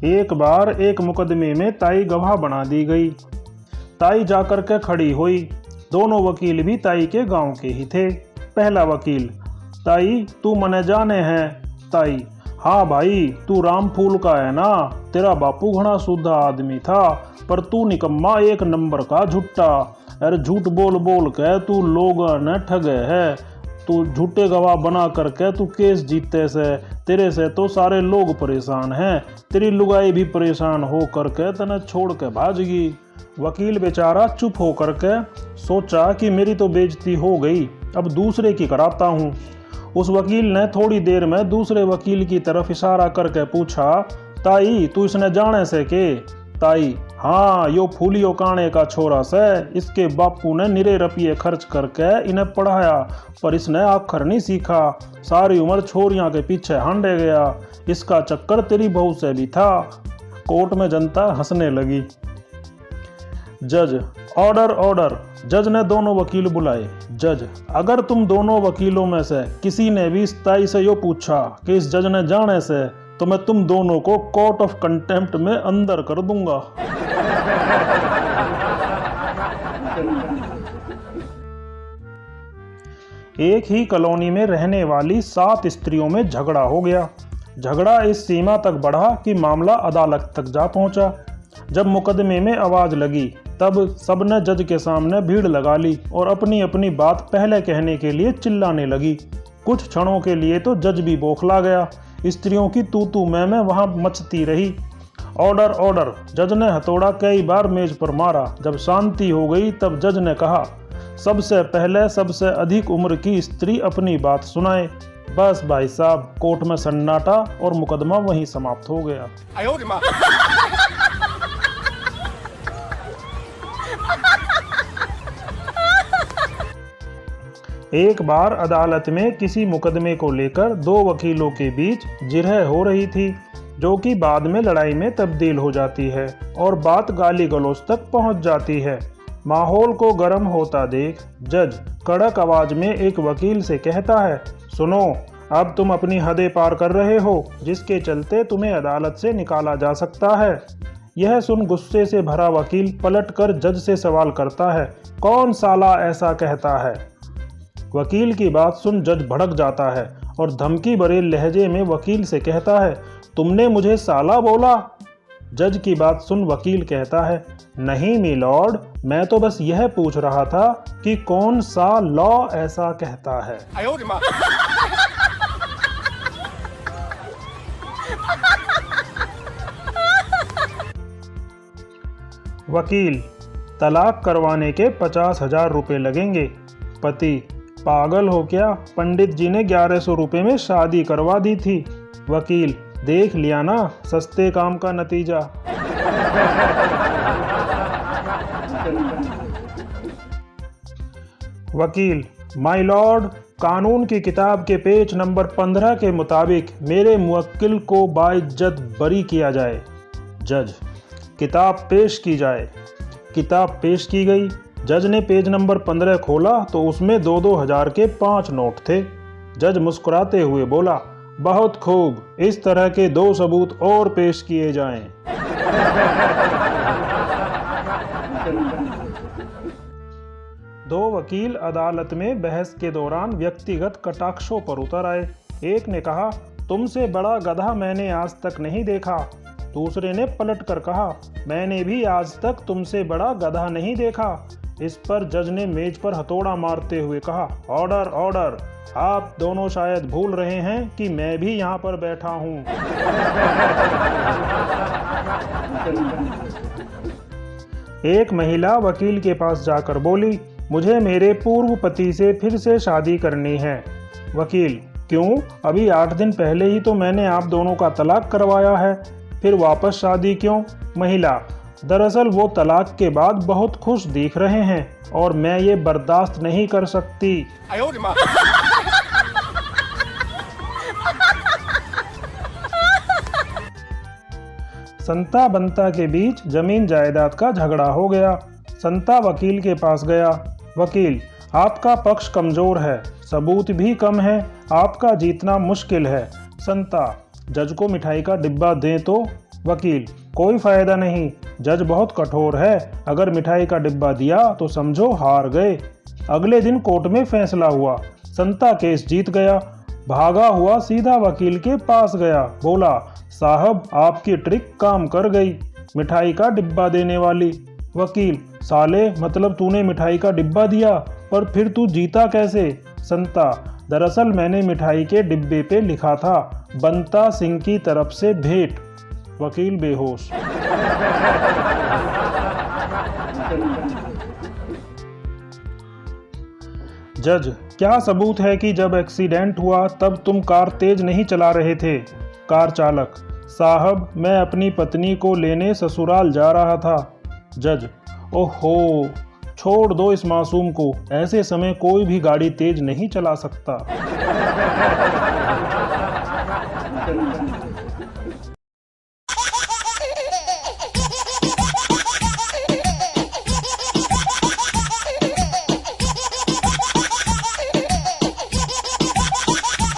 एक बार एक मुकदमे में ताई गवाह बना दी गई। ताई जाकर के खड़ी हुई। दोनों वकील भी ताई के गांव के ही थे। पहला वकील, ताई तू मने जाने है? ताई, हाँ भाई, तू राम फूल का है ना। तेरा बापू घना शुद्ध आदमी था, पर तू निकम्मा एक नंबर का झूठा। अरे झूठ बोल बोल के तू लोगों ने ठगे है। तू झूठे गवाह बना करके तू केस जीतते से, तेरे से तो सारे लोग परेशान हैं। तेरी लुगाई भी परेशान हो करके तने छोड़ के भाजगी। वकील बेचारा चुप हो करके सोचा कि मेरी तो बेइज्जती हो गई, अब दूसरे की कराता हूँ। उस वकील ने थोड़ी देर में दूसरे वकील की तरफ इशारा करके पूछा, ताई तू इसने जाने से के? ताई, हाँ, यो फूलियो काने का छोरा से। इसके बापू ने निरे रुपये खर्च करके इन्हें पढ़ाया, पर इसने आखर नहीं सीखा। सारी उम्र छोरियां के पीछे हांडे गया। इसका चक्कर तेरी बहू से भी था। कोर्ट में जनता हंसने लगी। जज, ऑर्डर ऑर्डर। जज ने दोनों वकील बुलाए। जज, अगर तुम दोनों वकीलों में से किसी ने भी इस ताई से यो पूछा कि इस जज ने जाने से, तो मैं तुम दोनों को कोर्ट ऑफ कंटेम्प्ट में अंदर कर दूंगा। एक ही कॉलोनी में रहने वाली 7 स्त्रियों में झगड़ा हो गया। झगड़ा इस सीमा तक बढ़ा कि मामला अदालत तक जा पहुंचा। जब मुकदमे में आवाज लगी, तब सबने जज के सामने भीड़ लगा ली और अपनी अपनी बात पहले कहने के लिए चिल्लाने लगी। कुछ क्षणों के लिए तो जज भी बौखला गया। स्त्रियों की तू तू मैं वहां मचती रही। Order order. जज ने हथौड़ा कई बार मेज पर मारा। जब शांति हो गई, तब जज ने कहा, सबसे पहले सबसे अधिक उम्र की स्त्री अपनी बात सुनाए। बस भाई साहब, कोर्ट में सन्नाटा और मुकदमा वहीं समाप्त हो गया। एक बार अदालत में किसी मुकदमे को लेकर 2 वकीलों के बीच जिरह हो रही थी, जो कि बाद में लड़ाई में तब्दील हो जाती है और बात गाली गलौज तक पहुंच जाती है। माहौल को गर्म होता देख जज कड़क आवाज में एक वकील से कहता है, सुनो, अब तुम अपनी हदें पार कर रहे हो, जिसके चलते तुम्हें अदालत से निकाला जा सकता है। यह सुन गुस्से से भरा वकील पलटकर जज से सवाल करता है, कौन साला ऐसा कहता है? वकील की बात सुन जज भड़क जाता है और धमकी भरे लहजे में वकील से कहता है, तुमने मुझे साला बोला? जज की बात सुन वकील कहता है, नहीं मिलॉर्ड, मैं तो बस यह पूछ रहा था कि कौन सा लॉ ऐसा कहता है। वकील, तलाक करवाने के 50,000 रुपए लगेंगे। पति, पागल हो क्या? पंडित जी ने 1100 रुपए में शादी करवा दी थी। वकील, देख लिया ना सस्ते काम का नतीजा। वकील, माय लॉर्ड, कानून की किताब के पेज नंबर 15 के मुताबिक मेरे मुवक्किल को बाइज्जत बरी किया जाए। जज, किताब पेश की जाए। किताब पेश की गई। जज ने पेज नंबर 15 खोला तो उसमें 2-2 हजार के 5 नोट थे। जज मुस्कुराते हुए बोला, बहुत खूब, इस तरह के 2 सबूत और पेश किए जाएं। दो वकील अदालत में बहस के दौरान व्यक्तिगत कटाक्षों पर उतर आए। एक ने कहा, तुमसे बड़ा गधा मैंने आज तक नहीं देखा। दूसरे ने पलटकर कहा, मैंने भी आज तक तुमसे बड़ा गधा नहीं देखा। इस पर जज ने मेज पर हथौड़ा मारते हुए कहा, ऑर्डर ऑर्डर। आप दोनों शायद भूल रहे हैं कि मैं भी यहाँ पर बैठा हूँ। एक महिला वकील के पास जाकर बोली, मुझे मेरे पूर्व पति से फिर से शादी करनी है। वकील, क्यों? अभी 8 दिन पहले ही तो मैंने आप दोनों का तलाक करवाया है, फिर वापस शादी क्यों? महिला, दरअसल वो तलाक के बाद बहुत खुश दिख रहे हैं और मैं ये बर्दाश्त नहीं कर सकती। संता बंता के बीच जमीन जायदाद का झगड़ा हो गया। संता वकील के पास गया। वकील, आपका पक्ष कमजोर है, सबूत भी कम है, आपका जीतना मुश्किल है। संता, जज को मिठाई का डिब्बा दें तो। वकील, कोई फायदा नहीं, जज बहुत कठोर है, अगर मिठाई का डिब्बा दिया तो समझो हार गए। अगले दिन कोर्ट में फैसला हुआ, संता केस जीत गया। भागा हुआ सीधा वकील के पास गया, बोला, साहब आपकी ट्रिक काम कर गई, मिठाई का डिब्बा देने वाली। वकील, साले मतलब तूने मिठाई का डिब्बा दिया, पर फिर तू जीता कैसे? संता, दरअसल मैंने मिठाई के डिब्बे पे लिखा था, बंता सिंह की तरफ से भेंट। वकील बेहोश। जज, क्या सबूत है कि जब एक्सीडेंट हुआ तब तुम कार तेज नहीं चला रहे थे? कार चालक, साहब मैं अपनी पत्नी को लेने ससुराल जा रहा था। जज, ओहो, छोड़ दो इस मासूम को, ऐसे समय कोई भी गाड़ी तेज नहीं चला सकता।